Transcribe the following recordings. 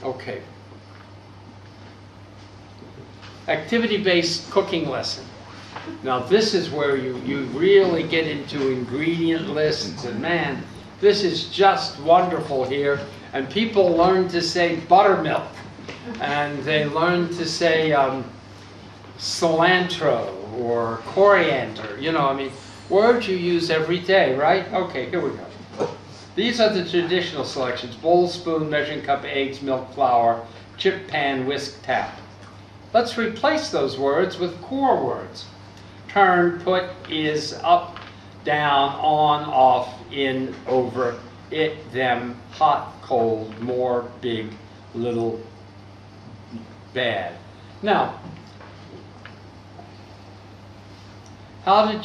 Okay. Activity-based cooking lesson. Now this is where you really get into ingredient lists, and man, this is just wonderful here. And people learn to say buttermilk, and they learn to say cilantro or coriander. You know, I mean, words you use every day, right? Okay, here we go. These are the traditional selections: bowl, spoon, measuring cup, eggs, milk, flour, chip pan, whisk, tap. Let's replace those words with core words. Turn, put, is, up, down, on, off, in, over, it, them, hot, cold, more, big, little, bad. Now, how do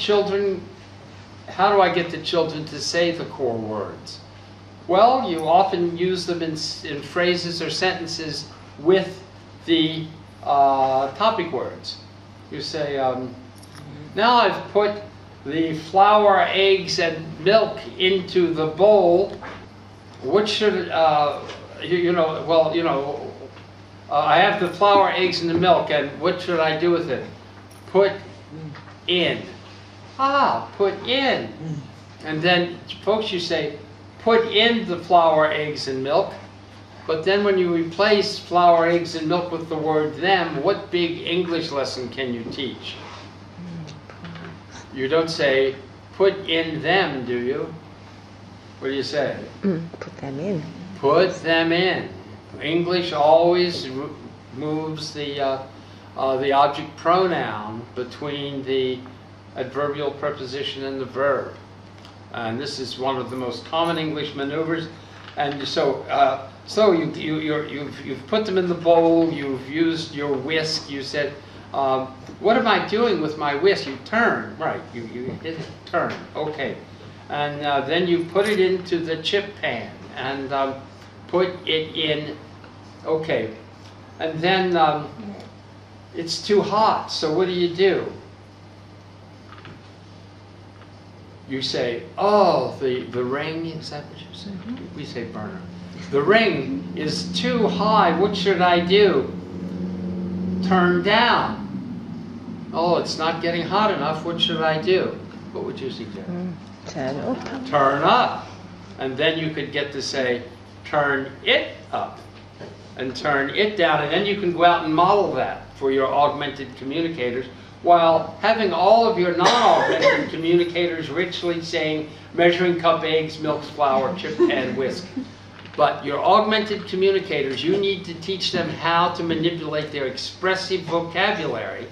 I get the children to say the core words? Well, you often use them in phrases or sentences with the topic words. You say, now I've put the flour, eggs, and milk into the bowl. What should, I have the flour, eggs, and the milk, and what should I do with it? Put in. Put in. And then, folks, you say, put in the flour, eggs, and milk. But then when you replace flour, eggs, and milk with the word them, what big English lesson can you teach? You don't say, put in them, do you? What do you say? Put them in. Put them in. English always moves the object pronoun between the adverbial preposition and the verb. And this is one of the most common English maneuvers. And so you've put them in the bowl, you've used your whisk, you said, what am I doing with my whisk? You turn, right, you hit it, turn, okay. And then you put it into the chip pan and put it in, okay. And then it's too hot, so what do? You say, oh, the ring, is that what you say? We say burner. The ring is too high, what should I do? Turn down. Oh, it's not getting hot enough, what should I do? What would you suggest? Turn up. Turn up. And then you could get to say, turn it up. And turn it down. And then you can go out and model that for your augmented communicators, while having all of your non-augmented communicators richly saying, measuring cup, eggs, milk, flour, chip pan, whisk. But your augmented communicators, you need to teach them how to manipulate their expressive vocabulary,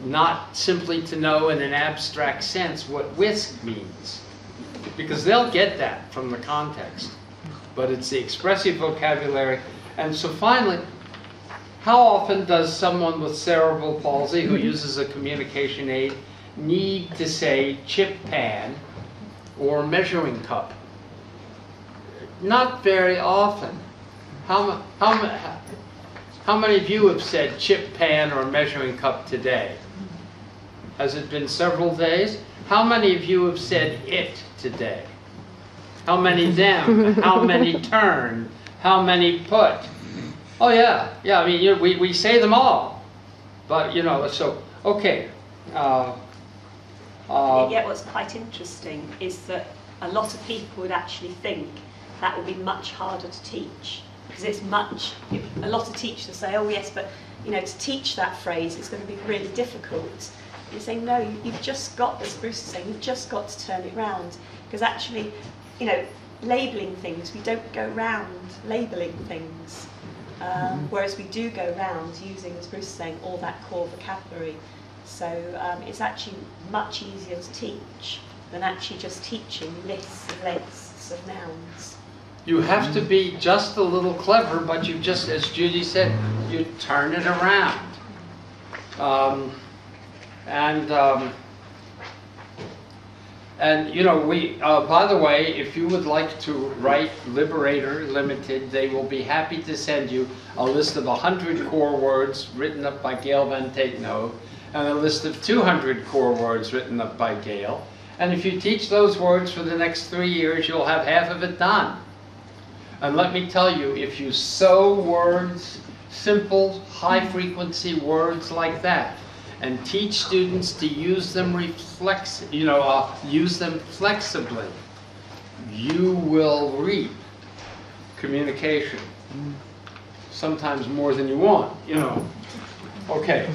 not simply to know in an abstract sense what whisk means. Because they'll get that from the context. But it's the expressive vocabulary. And so finally, how often does someone with cerebral palsy who uses a communication aid need to say chip pan or measuring cup? Not very often. How many of you have said chip pan or measuring cup today? Has it been several days? How many of you have said it today? How many them? How many turn? How many put? Oh yeah, I mean, we say them all. But, so, okay. Yet what's quite interesting is that a lot of people would actually think that would be much harder to teach. Because it's a lot of teachers say, oh yes, but to teach that phrase it's going to be really difficult. You're saying, no, you've just got, as Bruce is saying, you've just got to turn it round. Because actually, labelling things, we don't go round labelling things. Whereas we do go round using, as Bruce is saying, all that core vocabulary. So it's actually much easier to teach than actually just teaching lists of nouns. You have to be just a little clever, but you just, as Judy said, you turn it around. By the way, if you would like to write Liberator Limited, they will be happy to send you a list of 100 core words written up by Gail Van Tatenhove and a list of 200 core words written up by Gail. And if you teach those words for the next 3 years, you'll have half of it done. And let me tell you, if you sew words, simple, high-frequency words like that, and teach students to use them use them flexibly, you will reap communication. Sometimes more than you want, Okay.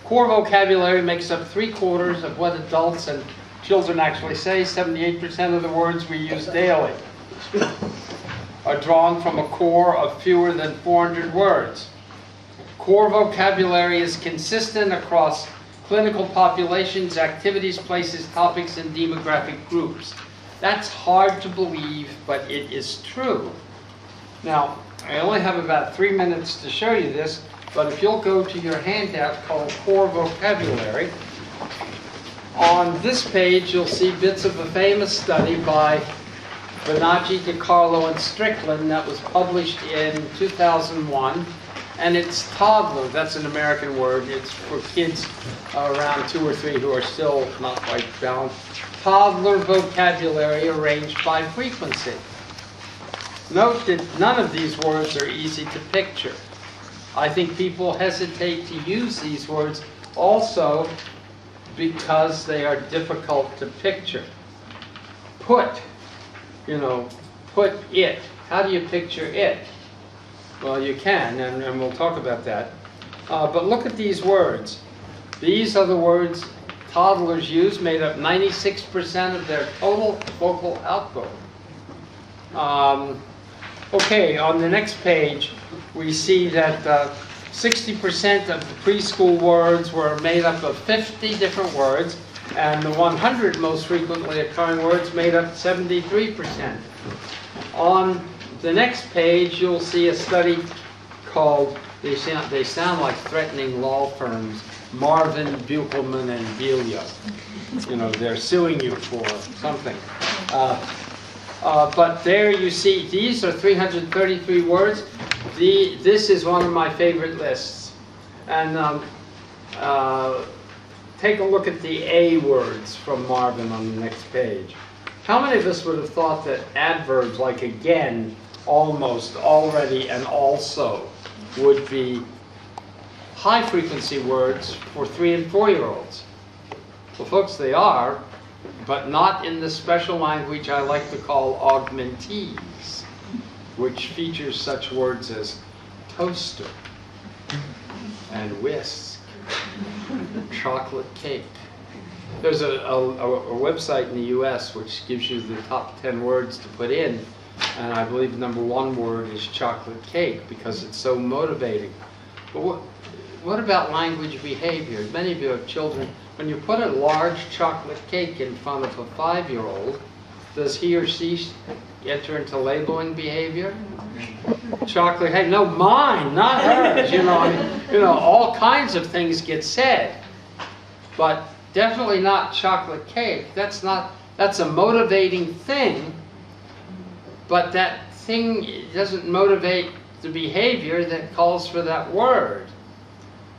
Core vocabulary makes up 3/4 of what adults and children actually say. 78% of the words we use daily are drawn from a core of fewer than 400 words. Core vocabulary is consistent across clinical populations, activities, places, topics, and demographic groups. That's hard to believe, but it is true. Now, I only have about 3 minutes to show you this, but if you'll go to your handout called Core Vocabulary, on this page you'll see bits of a famous study by Bonacci, DiCarlo, and Strickland that was published in 2001. And it's toddler, that's an American word, it's for kids around 2 or 3 who are still not quite balanced. Toddler vocabulary arranged by frequency. Note that none of these words are easy to picture. I think people hesitate to use these words also because they are difficult to picture. Put it. How do you picture it? Well, you can, and we'll talk about that. But look at these words. These are the words toddlers use, made up 96% of their total vocal output. Okay, on the next page, we see that 60% of the preschool words were made up of 50 different words, and the 100 most frequently occurring words made up 73%. On the next page, you'll see a study called, they sound like threatening law firms, Marvin, Buchelman, and Delia. They're suing you for something. But there you see, these are 333 words. This is one of my favorite lists. And take a look at the A words from Marvin on the next page. How many of us would have thought that adverbs like again, almost, already, and also would be high-frequency words for 3- and 4-year-olds? Well, folks, they are, but not in the special language I like to call augmentees, which features such words as toaster and whisk, chocolate cake. There's a website in the US which gives you the top 10 words to put in, and I believe the #1 word is chocolate cake because it's so motivating. But what about language behavior? Many of you have children. When you put a large chocolate cake in front of a 5-year-old, does he or she enter into labeling behavior? Chocolate, hey, no, mine, not hers. All kinds of things get said, but definitely not chocolate cake. That's a motivating thing, but that thing doesn't motivate the behavior that calls for that word.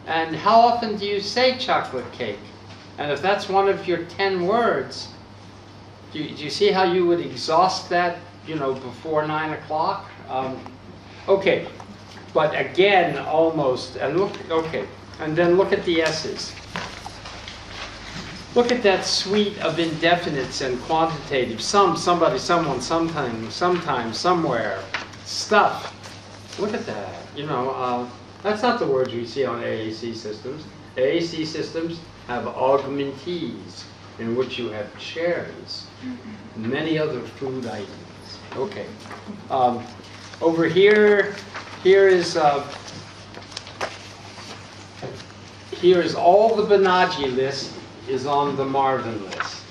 And how often do you say chocolate cake? And if that's one of your 10 words, do you see how you would exhaust that, before 9 o'clock? Okay, but again, almost, and and then look at the S's. Look at that suite of indefinites and quantitative. Some, somebody, someone, sometime, somewhere. Stuff. Look at that. That's not the words we see on AAC systems. AAC systems have augmentees, in which you have chairs, many other food items. Okay. Over here is all the Bonacci list is on the Marvin list.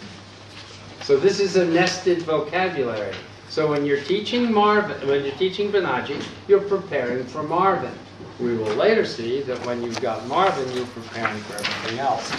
So this is a nested vocabulary. So when you're teaching Bonacci, you're preparing for Marvin. We will later see that when you've got Marvin, you're preparing for everything else.